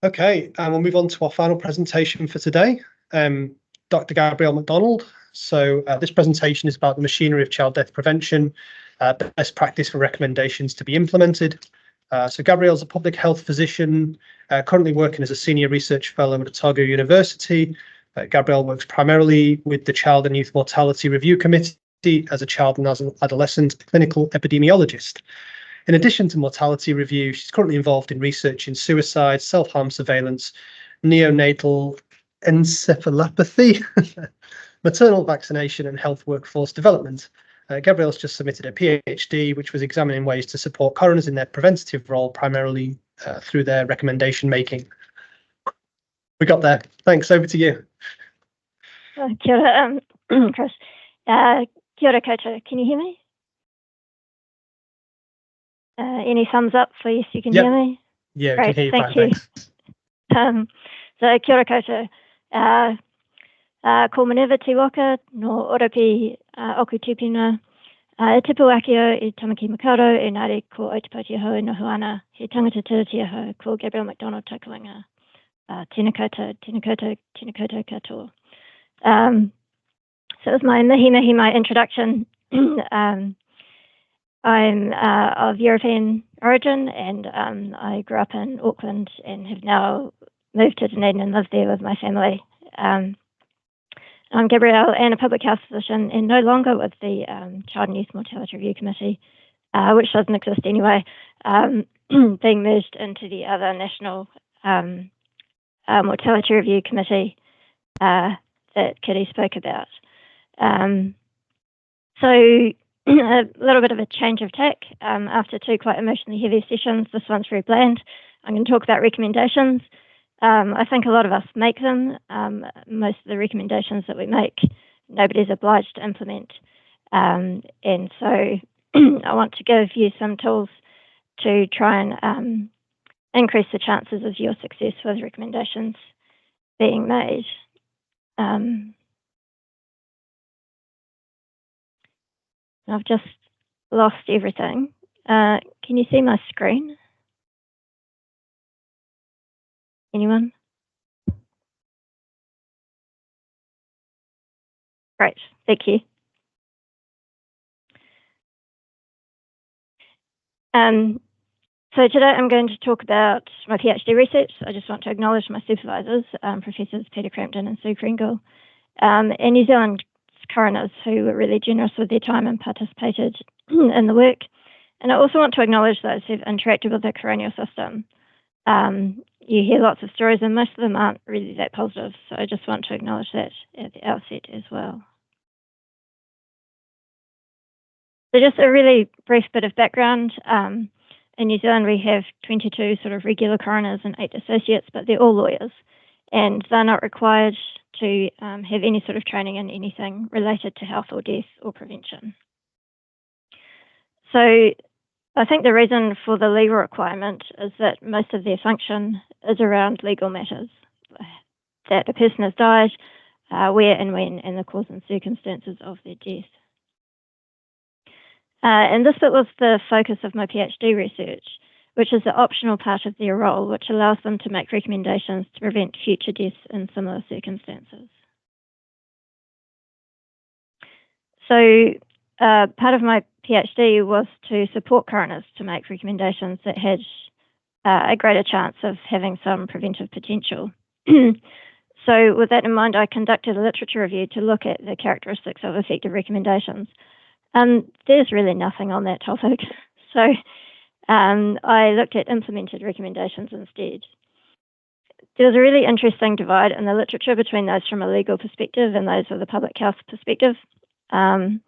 Okay, and we'll move on to our final presentation for today, Dr. Gabrielle McDonald. So this presentation is about the machinery of child death prevention, best practice for recommendations to be implemented. So Gabrielle's a public health physician, currently working as a senior research fellow at Otago University. Gabrielle works primarily with the Child and Youth Mortality Review Committee as a child and adolescent clinical epidemiologist. In addition to mortality review, she's currently involved in research in suicide, self-harm surveillance, neonatal encephalopathy, maternal vaccination, and health workforce development. Gabrielle's just submitted a PhD, which was examining ways to support coroners in their preventative role, primarily through their recommendation making. We got there. Thanks. Over to you. Kia ora, Chris. Kia ora koutou. Can you hear me? Any thumbs up for yes, you can hear me? Yeah, great. We can hear you Thank fine, you. So kia ora koutou. Ko Minerva Te Waka, no Oropi Oku Tupuna, e tipu akio I Tamaki Makaurau, e Ngāre ko Aotearoa Hou no Huana, he tangata tiratia hou, ko Gabrielle McDonald Takuanga. Tēnā koutou, tēnā koutou, tēnā koutou katoa. So it was my introduction. I'm of European origin, and I grew up in Auckland and have now moved to Dunedin and live there with my family. I'm Gabrielle, and a public health physician, and no longer with the Child and Youth Mortality Review Committee, which doesn't exist anyway, being merged into the other National Mortality Review Committee that Kitty spoke about. So a little bit of a change of tack after two quite emotionally heavy sessions. This one's very bland. I'm going to talk about recommendations. I think a lot of us make them. Most of the recommendations that we make, nobody's obliged to implement. And so I want to give you some tools to try and increase the chances of your success with recommendations being made. I've just lost everything. Can you see my screen? Anyone? Great, thank you. So today I'm going to talk about my PhD research. I just want to acknowledge my supervisors, Professors Peter Crampton and Sue Kringle, and New Zealand coroners who were really generous with their time and participated in the work. And I also want to acknowledge those who've interacted with the coronial system. You hear lots of stories and most of them aren't really that positive. So I just want to acknowledge that at the outset as well. So just a really brief bit of background. In New Zealand, we have 22 sort of regular coroners and 8 associates, but they're all lawyers, and they're not required to have any sort of training in anything related to health or death or prevention. So I think the reason for the legal requirement is that most of their function is around legal matters, that a person has died, where and when, and the cause and circumstances of their death. And this was the focus of my PhD research, which is the optional part of their role, which allows them to make recommendations to prevent future deaths in similar circumstances. So part of my PhD was to support coroners to make recommendations that had a greater chance of having some preventive potential. So with that in mind, I conducted a literature review to look at the characteristics of effective recommendations. There's really nothing on that topic. So I looked at implemented recommendations instead. There was a really interesting divide in the literature between those from a legal perspective and those with a public health perspective. And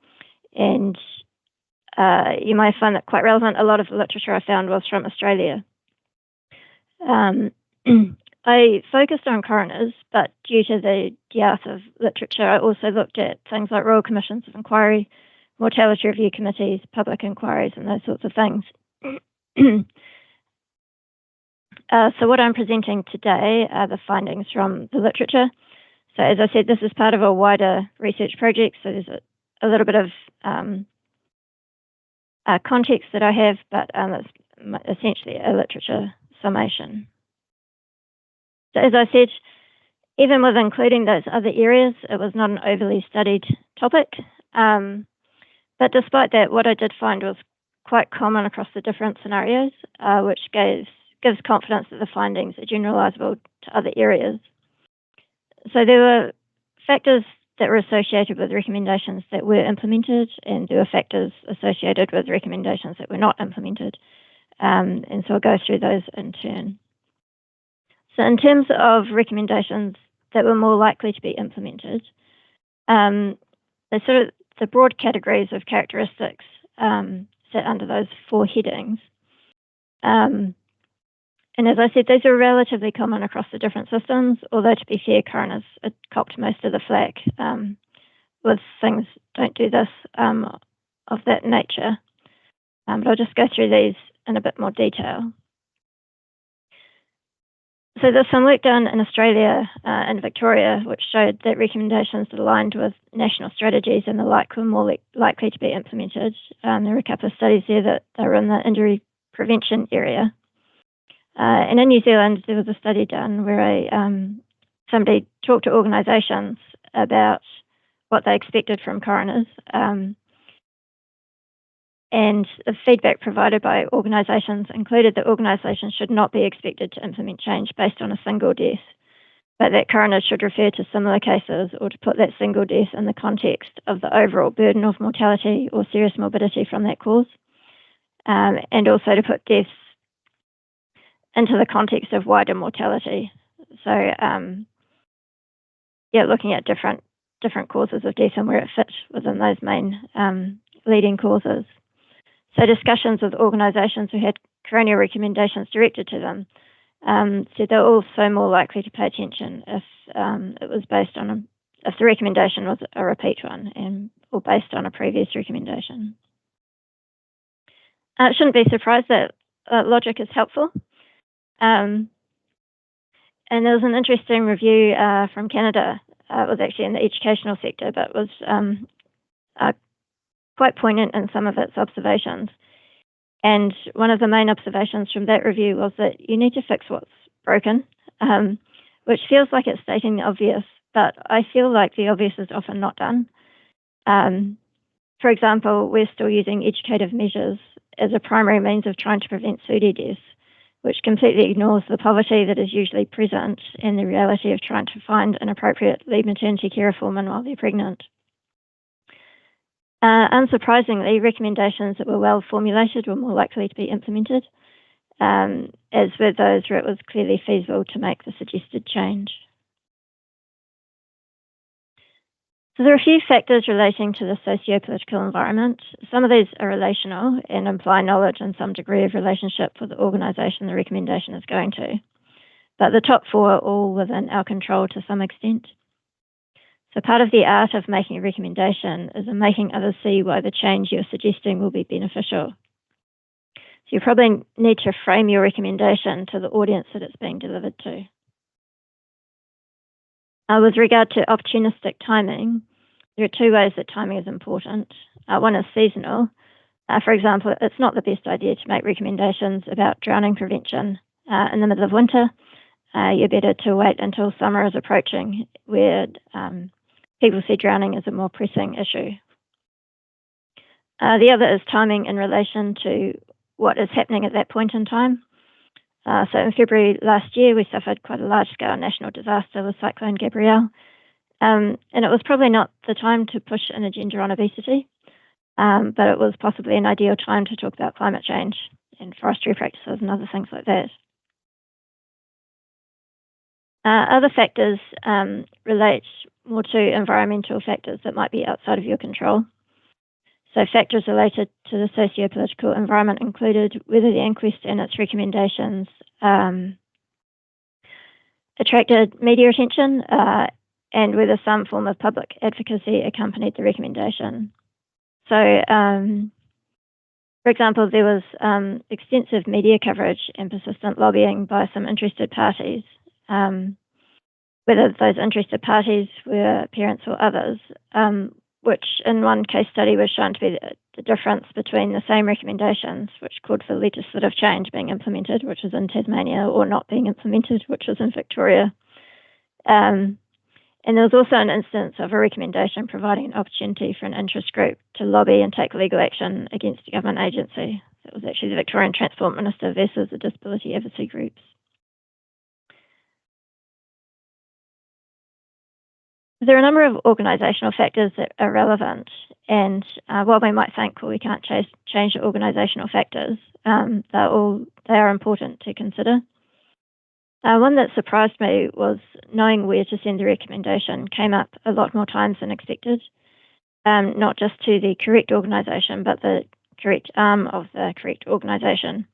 you might find that quite relevant. A lot of the literature I found was from Australia. I focused on coroners, but due to the dearth of literature, I also looked at things like Royal Commissions of Inquiry, Mortality Review Committees, public inquiries, and those sorts of things. So what I'm presenting today are the findings from the literature. So as I said, this is part of a wider research project, so there's a little bit of context that I have, but it's essentially a literature summation. So as I said, even with including those other areas, it was not an overly studied topic. But despite that, what I did find was quite common across the different scenarios, which gives confidence that the findings are generalizable to other areas. So there were factors that were associated with recommendations that were implemented, and there were factors associated with recommendations that were not implemented. And so I'll go through those in turn. So in terms of recommendations that were more likely to be implemented, the broad categories of characteristics sit under those 4 headings. And as I said, these are relatively common across the different systems, although to be fair, coroners copped most of the flack with things don't do this of that nature. But I'll just go through these in a bit more detail. So there's some work done in Australia and Victoria, which showed that recommendations that aligned with national strategies and the like were more likely to be implemented. There were a couple of studies there that were in the injury prevention area. And in New Zealand, there was a study done where somebody talked to organisations about what they expected from coroners. And the feedback provided by organisations included that organisations should not be expected to implement change based on a single death, but that coroners should refer to similar cases or to put that single death in the context of the overall burden of mortality or serious morbidity from that cause, and also to put deaths into the context of wider mortality. So, looking at different causes of death and where it fits within those main leading causes. So discussions with organisations who had coronial recommendations directed to them said they're also more likely to pay attention if it was based on if the recommendation was a repeat one or based on a previous recommendation. It shouldn't be surprised that logic is helpful. And there was an interesting review from Canada. It was actually in the educational sector, but was quite poignant in some of its observations. And one of the main observations from that review was that you need to fix what's broken, which feels like it's stating the obvious, but I feel like the obvious is often not done. For example, we're still using educative measures as a primary means of trying to prevent SUDI deaths, which completely ignores the poverty that is usually present and the reality of trying to find an appropriate leave maternity care for women while they're pregnant. Unsurprisingly, recommendations that were well formulated were more likely to be implemented, as were those where it was clearly feasible to make the suggested change. So there are a few factors relating to the socio-political environment. Some of these are relational and imply knowledge and some degree of relationship with the organisation the recommendation is going to. But the top 4 are all within our control to some extent. So part of the art of making a recommendation is in making others see why the change you're suggesting will be beneficial. So you probably need to frame your recommendation to the audience that it's being delivered to. With regard to opportunistic timing, there are 2 ways that timing is important. One is seasonal. For example, it's not the best idea to make recommendations about drowning prevention in the middle of winter. You're better to wait until summer is approaching, where people see drowning as a more pressing issue. The other is timing in relation to what is happening at that point in time. So in February last year, we suffered quite a large-scale national disaster with Cyclone Gabrielle. And it was probably not the time to push an agenda on obesity, but it was possibly an ideal time to talk about climate change and forestry practices and other things like that. Other factors relate more to environmental factors that might be outside of your control. So factors related to the socio-political environment included whether the inquest and its recommendations attracted media attention and whether some form of public advocacy accompanied the recommendation. So, for example, there was extensive media coverage and persistent lobbying by some interested parties. Whether those interested parties were parents or others, which in one case study was shown to be the difference between the same recommendations, which called for legislative change being implemented, which is in Tasmania, or not being implemented, which was in Victoria. And there was also an instance of a recommendation providing an opportunity for an interest group to lobby and take legal action against a government agency. It was actually the Victorian Transport Minister versus the disability advocacy groups. There are a number of organisational factors that are relevant, and while we might think, well, we can't change the organisational factors, they are important to consider. One that surprised me was knowing where to send the recommendation came up a lot more times than expected, not just to the correct organisation, but the correct arm of the correct organisation.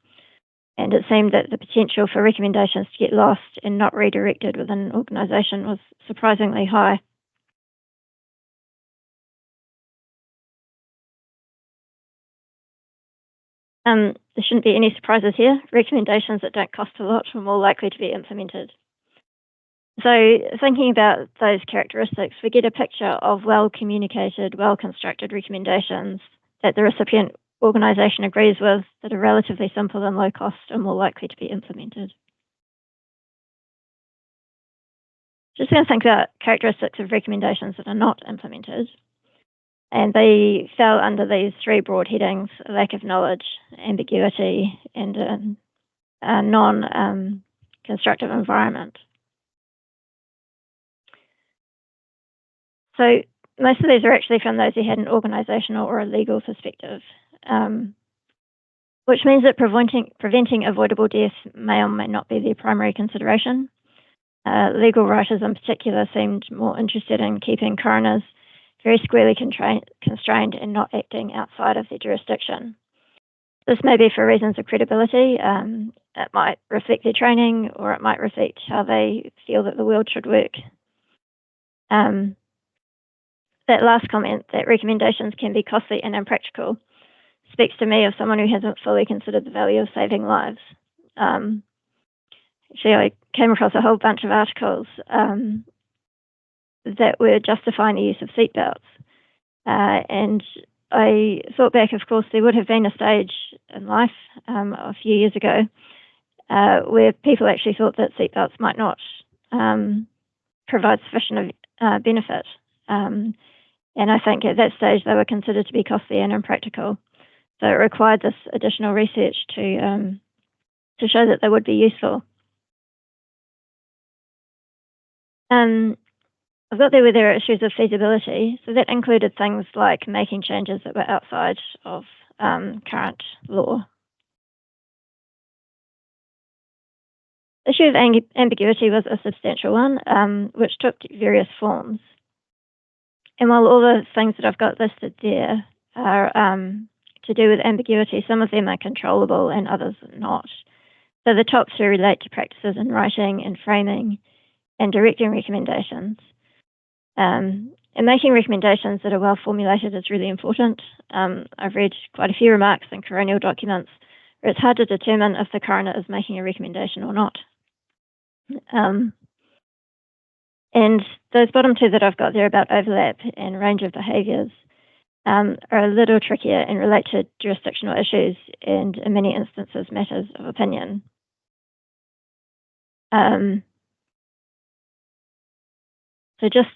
And it seemed that the potential for recommendations to get lost and not redirected within an organisation was surprisingly high. There shouldn't be any surprises here. Recommendations that don't cost a lot are more likely to be implemented. So thinking about those characteristics, we get a picture of well-communicated, well-constructed recommendations that the recipient organisation agrees with, that are relatively simple and low cost and more likely to be implemented. Just going to think about characteristics of recommendations that are not implemented. And they fell under these three broad headings: lack of knowledge, ambiguity, and a non-constructive environment. So most of these are actually from those who had an organisational or a legal perspective, which means that preventing avoidable death may or may not be their primary consideration. Legal writers in particular seemed more interested in keeping coroners very squarely constrained and not acting outside of their jurisdiction. This may be for reasons of credibility. It might reflect their training, or it might reflect how they feel that the world should work. That last comment, that recommendations can be costly and impractical, speaks to me of someone who hasn't fully considered the value of saving lives. Actually, I came across a whole bunch of articles that were justifying the use of seatbelts. And I thought back, of course, there would have been a stage in life a few years ago where people actually thought that seatbelts might not provide sufficient benefit. And I think at that stage they were considered to be costly and impractical. So it required this additional research to show that they would be useful. I thought there were issues of feasibility, so that included things like making changes that were outside of current law. The issue of ambiguity was a substantial one, which took various forms. And while all the things that I've got listed there are to do with ambiguity, some of them are controllable and others not. So the top two relate to practices in writing and framing and directing recommendations. And making recommendations that are well formulated is really important. I've read quite a few remarks in coronial documents where it's hard to determine if the coroner is making a recommendation or not. And those bottom two that I've got there about overlap and range of behaviours are a little trickier and relate to jurisdictional issues and, in many instances, matters of opinion. So just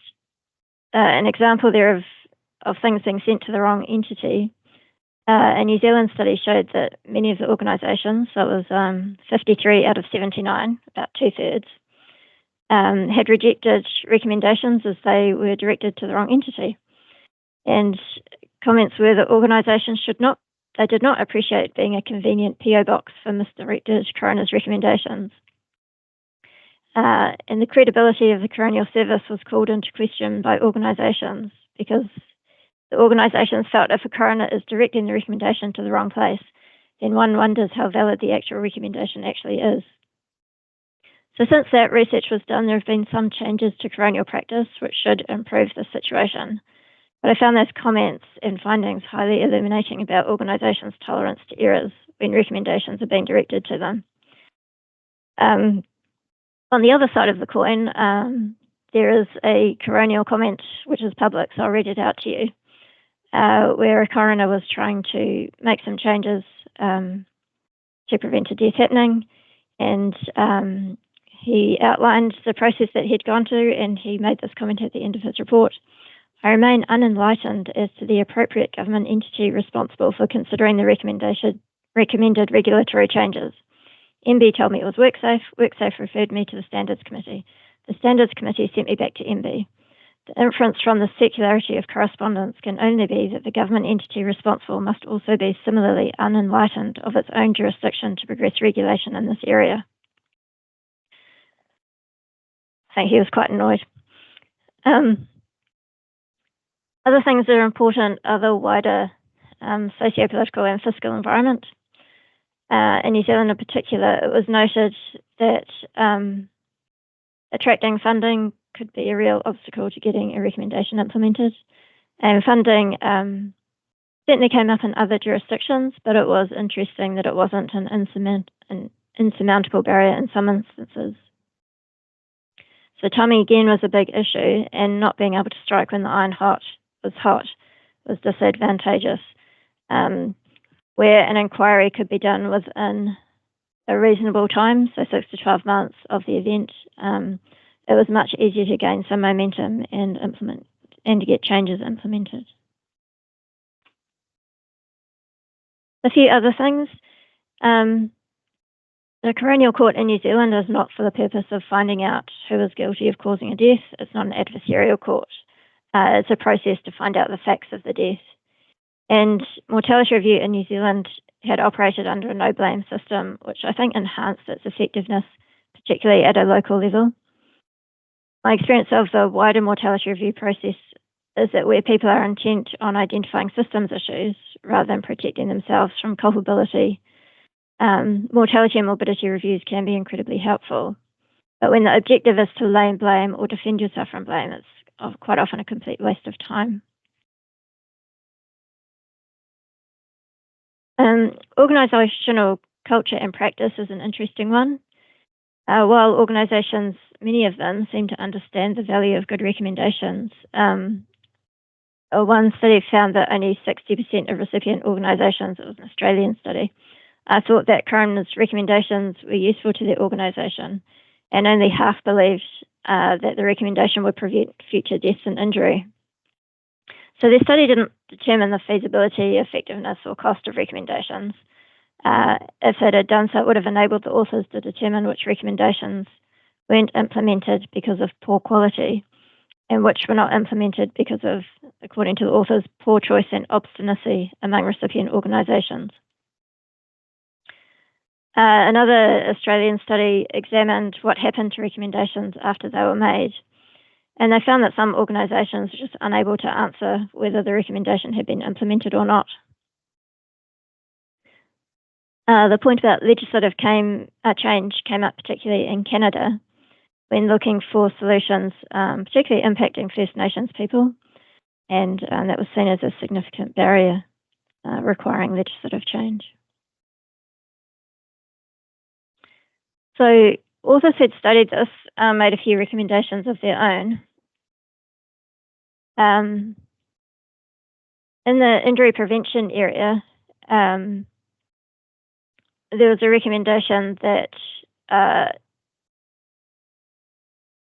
an example there of things being sent to the wrong entity. A New Zealand study showed that many of the organisations, so it was 53 out of 79, about 2/3, had rejected recommendations as they were directed to the wrong entity. And comments were that organisations did not appreciate being a convenient PO box for misdirected coroner's recommendations. And the credibility of the coronial service was called into question by organisations because the organisations felt if a coroner is directing the recommendation to the wrong place, then one wonders how valid the actual recommendation actually is. So since that research was done, there have been some changes to coronial practice which should improve the situation. But I found those comments and findings highly illuminating about organisations' tolerance to errors when recommendations are being directed to them. On the other side of the coin, there is a coronial comment which is public, so I'll read it out to you. where a coroner was trying to make some changes to prevent a death happening, and he outlined the process that he'd gone to, and he made this comment at the end of his report. I remain unenlightened as to the appropriate government entity responsible for considering the recommended regulatory changes. MB told me it was WorkSafe. WorkSafe referred me to the Standards Committee. The Standards Committee sent me back to MB. The inference from the circularity of correspondence can only be that the government entity responsible must also be similarly unenlightened of its own jurisdiction to progress regulation in this area. I think he was quite annoyed. Other things that are important are the wider socio-political and fiscal environment. In New Zealand in particular, it was noted that attracting funding could be a real obstacle to getting a recommendation implemented. And funding certainly came up in other jurisdictions, but it was interesting that it wasn't an insurmountable barrier in some instances. So timing again was a big issue, and not being able to strike when the iron was disadvantageous. Where an inquiry could be done within a reasonable time, so 6 to 12 months of the event, it was much easier to gain some momentum and to get changes implemented. A few other things. The Coronial Court in New Zealand is not for the purpose of finding out who is guilty of causing a death. It's not an adversarial court. It's a process to find out the facts of the death. And Mortality Review in New Zealand had operated under a no-blame system, which I think enhanced its effectiveness, particularly at a local level. My experience of the wider Mortality Review process is that where people are intent on identifying systems issues rather than protecting themselves from culpability, mortality and morbidity reviews can be incredibly helpful. But when the objective is to lay blame or defend yourself from blame, it's quite often a complete waste of time. Organisational culture and practice is an interesting one. While organisations, many of them, seem to understand the value of good recommendations, one study found that only 60% of recipient organisations, it was an Australian study, thought that coroner's recommendations were useful to their organisation, and only half believed that the recommendation would prevent future deaths and injury. So their study didn't determine the feasibility, effectiveness, or cost of recommendations. If it had done so, it would have enabled the authors to determine which recommendations weren't implemented because of poor quality and which were not implemented because of, according to the authors, poor choice and obstinacy among recipient organisations. Another Australian study examined what happened to recommendations after they were made, and they found that some organisations were just unable to answer whether the recommendation had been implemented or not. The point about legislative change came up particularly in Canada when looking for solutions, particularly impacting First Nations people, and that was seen as a significant barrier requiring legislative change. So authors who'd studied this made a few recommendations of their own. In the injury prevention area, there was a recommendation that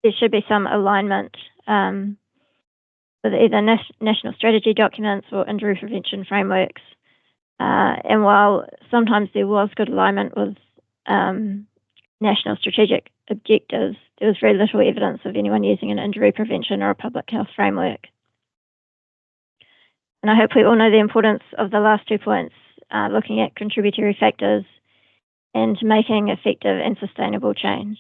there should be some alignment with either national strategy documents or injury prevention frameworks. And while sometimes there was good alignment with national strategic objectives, there was very little evidence of anyone using an injury prevention or a public health framework. And I hope we all know the importance of the last 2 points, looking at contributory factors and making effective and sustainable change.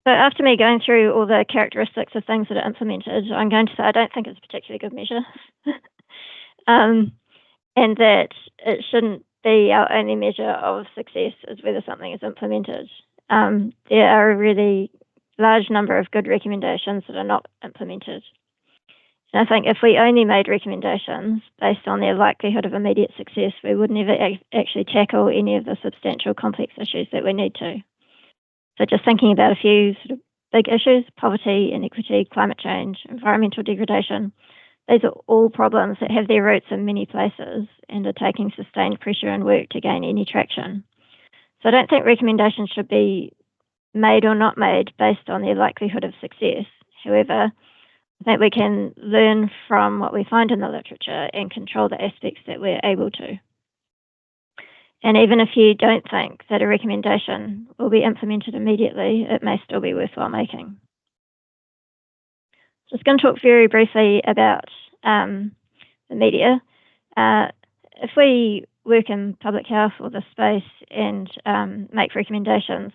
So after me going through all the characteristics of things that are implemented, I'm going to say I don't think it's a particularly good measure. And that it shouldn't be our only measure of success is whether something is implemented. There are a really large number of good recommendations that are not implemented. And I think if we only made recommendations based on their likelihood of immediate success, we would never actually tackle any of the substantial complex issues that we need to. So just thinking about a few sort of big issues: poverty, inequity, climate change, environmental degradation. These are all problems that have their roots in many places and are taking sustained pressure and work to gain any traction. So I don't think recommendations should be made or not made based on their likelihood of success. However, I think we can learn from what we find in the literature and control the aspects that we're able to. And even if you don't think that a recommendation will be implemented immediately, it may still be worthwhile making. Just going to talk very briefly about the media. If we work in public health or the space and make recommendations,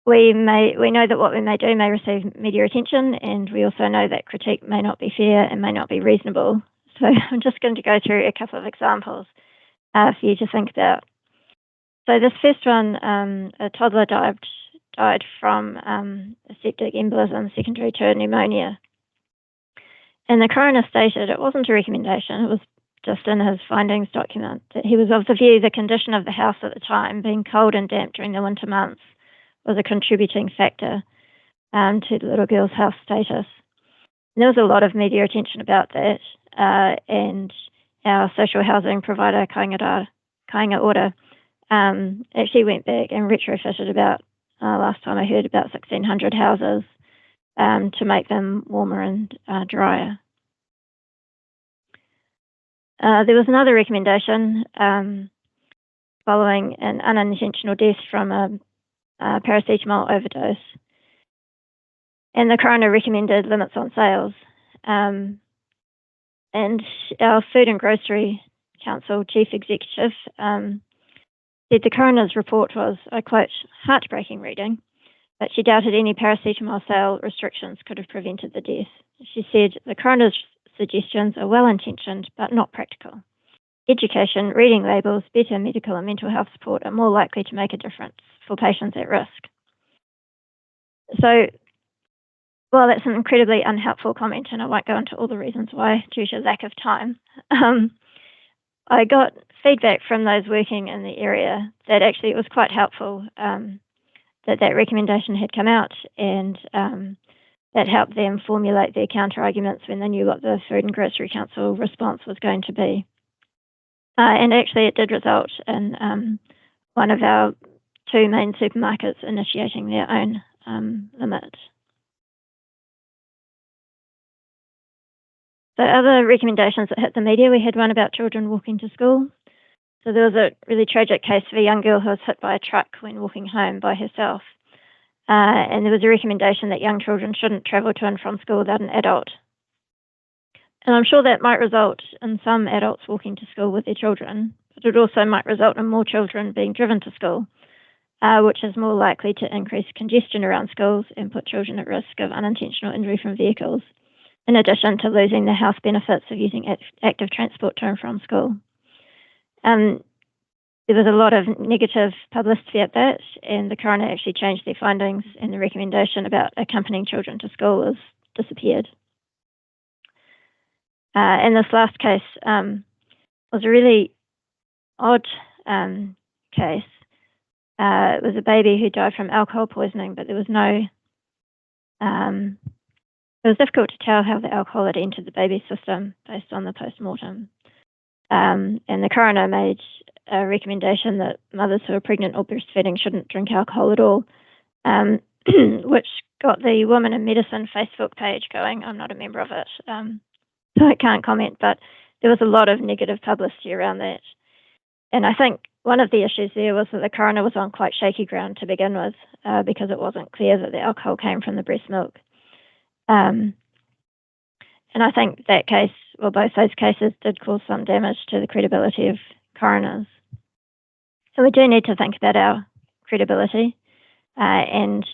we know that what we may do may receive media attention, and we also know that critique may not be fair and may not be reasonable. So I'm just going to go through a couple of examples for you to think about. So this first one, a toddler died from a septic embolism secondary to pneumonia. And the coroner stated it wasn't a recommendation, it was just in his findings document, that he was of the view the condition of the house at the time, being cold and damp during the winter months, was a contributing factor to the little girl's health status. And there was a lot of media attention about that, and our social housing provider, Kāinga Ora, actually went back and retrofitted about, last time I heard, about 1,600 houses to make them warmer and drier. There was another recommendation following an unintentional death from a paracetamol overdose. And the coroner recommended limits on sales. And our Food and Grocery Council chief executive said the coroner's report was, I quote, heartbreaking reading, but she doubted any paracetamol sale restrictions could have prevented the death. She said the coroner's suggestions are well-intentioned but not practical. Education, reading labels, better medical and mental health support are more likely to make a difference for patients at risk. So, well, that's an incredibly unhelpful comment, and I won't go into all the reasons why due to lack of time. I got feedback from those working in the area that actually it was quite helpful that recommendation had come out, and that helped them formulate their counter-arguments when they knew what the Food and Grocery Council response was going to be. And actually it did result in one of our two main supermarkets initiating their own limit. So other recommendations that hit the media, we had one about children walking to school. So there was a really tragic case of a young girl who was hit by a truck when walking home by herself. And there was a recommendation that young children shouldn't travel to and from school without an adult. And I'm sure that might result in some adults walking to school with their children, but it also might result in more children being driven to school, which is more likely to increase congestion around schools and put children at risk of unintentional injury from vehicles, in addition to losing the health benefits of using active transport to and from school. There was a lot of negative publicity at that, and the coroner actually changed their findings, and the recommendation about accompanying children to school has disappeared. And this last case was a really odd case. It was a baby who died from alcohol poisoning, but there was no, it was difficult to tell how the alcohol had entered the baby's system based on the post-mortem. And the coroner made a recommendation that mothers who are pregnant or breastfeeding shouldn't drink alcohol at all, which got the Women in Medicine Facebook page going. I'm not a member of it, so I can't comment, but there was a lot of negative publicity around that. And I think one of the issues there was that the coroner was on quite shaky ground to begin with, because it wasn't clear that the alcohol came from the breast milk. And I think that case, well, both those cases did cause some damage to the credibility of coroners. So we do need to think about our credibility, and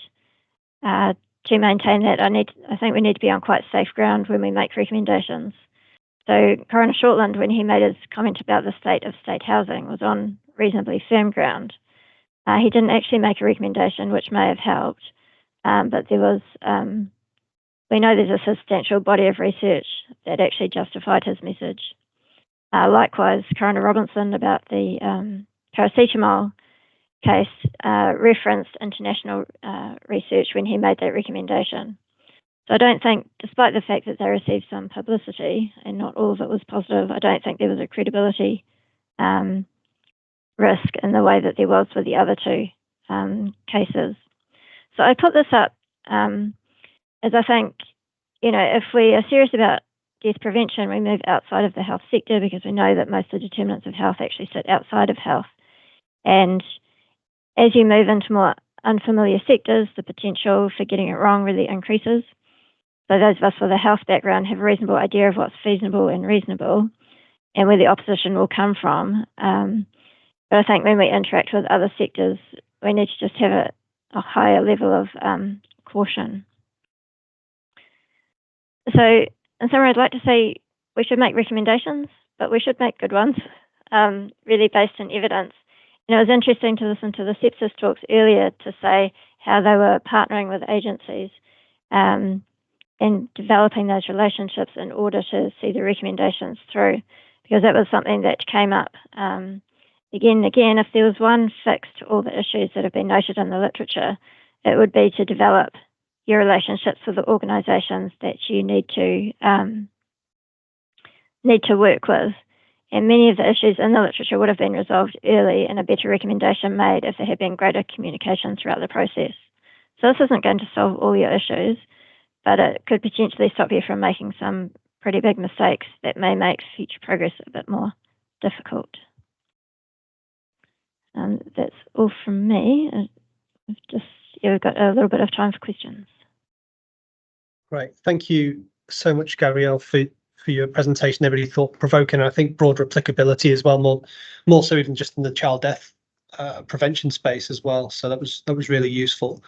to maintain that, I think we need to be on quite safe ground when we make recommendations. So Coroner Shortland, when he made his comment about the state of state housing, was on reasonably firm ground. He didn't actually make a recommendation, which may have helped, but there was, we know there's a substantial body of research that actually justified his message. Likewise, Coroner Robinson about the paracetamol case, referenced international research when he made that recommendation. So I don't think, despite the fact that they received some publicity and not all of it was positive, I don't think there was a credibility risk in the way that there was with the other two cases. So I put this up as I think, if we are serious about death prevention, we move outside of the health sector because we know that most of the determinants of health actually sit outside of health. And as you move into more unfamiliar sectors, the potential for getting it wrong really increases. So those of us with a health background have a reasonable idea of what's feasible and reasonable and where the opposition will come from. But I think when we interact with other sectors, we need to just have a higher level of caution. So in summary, I'd like to say we should make recommendations, but we should make good ones, really based on evidence. It was interesting to listen to the sepsis talks earlier to say how they were partnering with agencies and developing those relationships in order to see the recommendations through, because that was something that came up again and again. If there was one fix to all the issues that have been noted in the literature, it would be to develop your relationships with the organisations that you need to work with. And many of the issues in the literature would have been resolved early and a better recommendation made if there had been greater communication throughout the process. So this isn't going to solve all your issues, but it could potentially stop you from making some pretty big mistakes that may make future progress a bit more difficult. That's all from me. We've got a little bit of time for questions. Great. Thank you so much, Gabrielle, for your presentation. They're really thought-provoking, and I think broader applicability as well, more so even just in the child death prevention space as well. So that was really useful.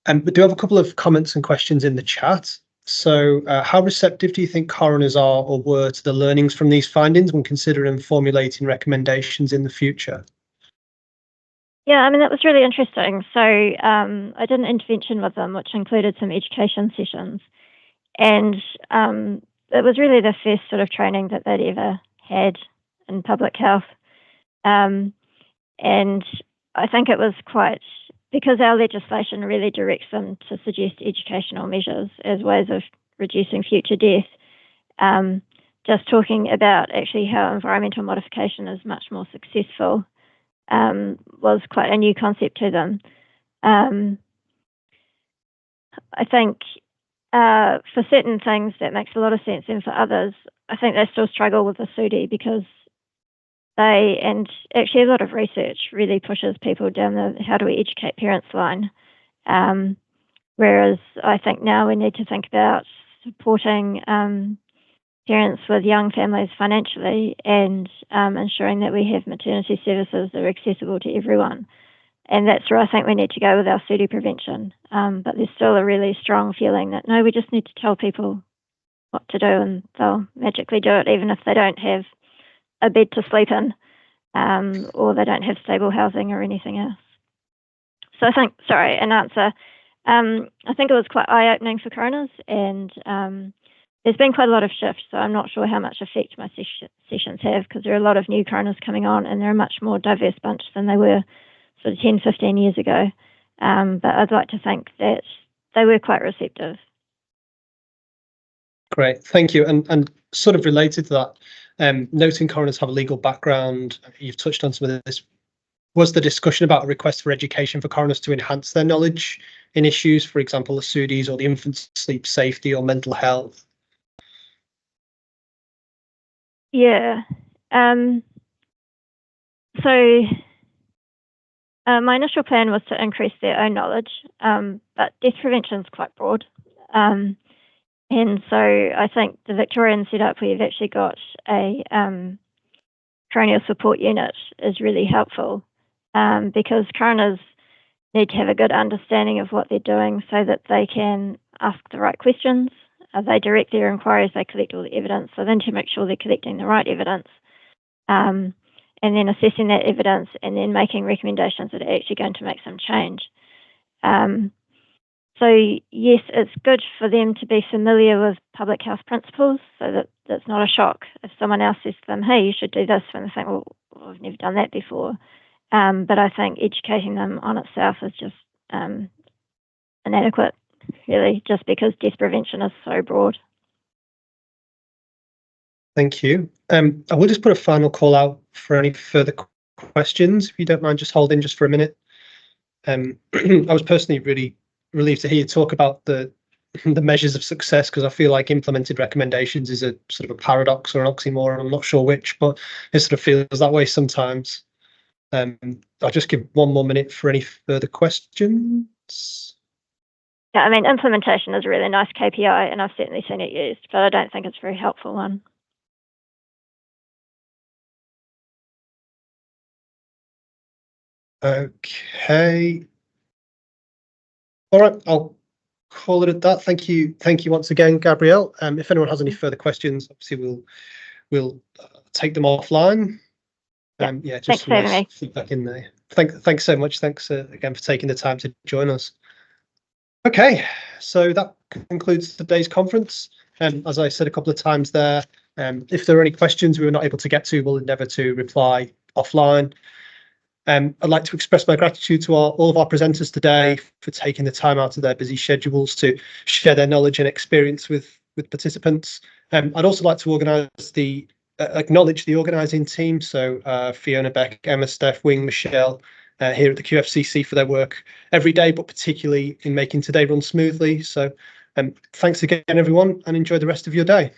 We do have a couple of comments and questions in the chat. So how receptive do you think coroners are or were to the learnings from these findings when considering formulating recommendations in the future? Yeah, I mean, that was really interesting. So I did an intervention with them, which included some education sessions. And it was really the first sort of training that they'd ever had in public health. And I think it was because our legislation really directs them to suggest educational measures as ways of reducing future death. Just talking about actually how environmental modification is much more successful was quite a new concept to them. I think for certain things that makes a lot of sense, and for others, I think they still struggle with the SUDI because and actually a lot of research really pushes people down the how do we educate parents line. Whereas I think now we need to think about supporting parents with young families financially and ensuring that we have maternity services that are accessible to everyone. And that's where I think we need to go with our SUDI prevention. But there's still a really strong feeling that, no, we just need to tell people what to do and they'll magically do it, even if they don't have a bed to sleep in or they don't have stable housing or anything else. So I think, an answer. I think it was quite eye-opening for coroners, and there's been quite a lot of shifts, so I'm not sure how much effect my sessions have, because there are a lot of new coroners coming on and they're a much more diverse bunch than they were sort of 10, 15 years ago. But I'd like to think that they were quite receptive. Great, thank you. And sort of related to that, noting coroners have a legal background, you've touched on some of this. Was the discussion about a request for education for coroners to enhance their knowledge in issues, for example, the SUDIs or the infant sleep safety or mental health? Yeah. My initial plan was to increase their own knowledge, but death prevention is quite broad. And so I think the Victorian setup where you've actually got a coronial support unit is really helpful because coroners need to have a good understanding of what they're doing so that they can ask the right questions. They direct their inquiries, they collect all the evidence, so then to make sure they're collecting the right evidence and then assessing that evidence and then making recommendations that are actually going to make some change. So yes, it's good for them to be familiar with public health principles so that it's not a shock if someone else says to them, hey, you should do this, when they think, well, I've never done that before. But I think educating them on itself is just inadequate, really, just because death prevention is so broad. Thank you. I will just put a final call out for any further questions, if you don't mind just holding just for a minute. I was personally really relieved to hear you talk about the measures of success, because I feel like implemented recommendations is a sort of a paradox or an oxymoron. I'm not sure which, but it sort of feels that way sometimes. I'll just give one more minute for any further questions. Yeah, I mean, implementation is a really nice KPI, and I've certainly seen it used, but I don't think it's a very helpful one. Okay. All right, I'll call it at that. Thank you once again, Gabrielle. If anyone has any further questions, obviously we'll take them offline. Yeah, just thanks for having me. feedback in there. Thanks so much. Thanks again for taking the time to join us. Okay, so that concludes today's conference. As I said a couple of times there, if there are any questions we were not able to get to, we'll endeavour to reply offline. I'd like to express my gratitude to all of our presenters today for taking the time out of their busy schedules to share their knowledge and experience with participants. I'd also like to acknowledge the organising team, so Fiona, Beck, Emma, Steph, Wing, Michelle, here at the QFCC for their work every day, but particularly in making today run smoothly. So thanks again, everyone, and enjoy the rest of your day.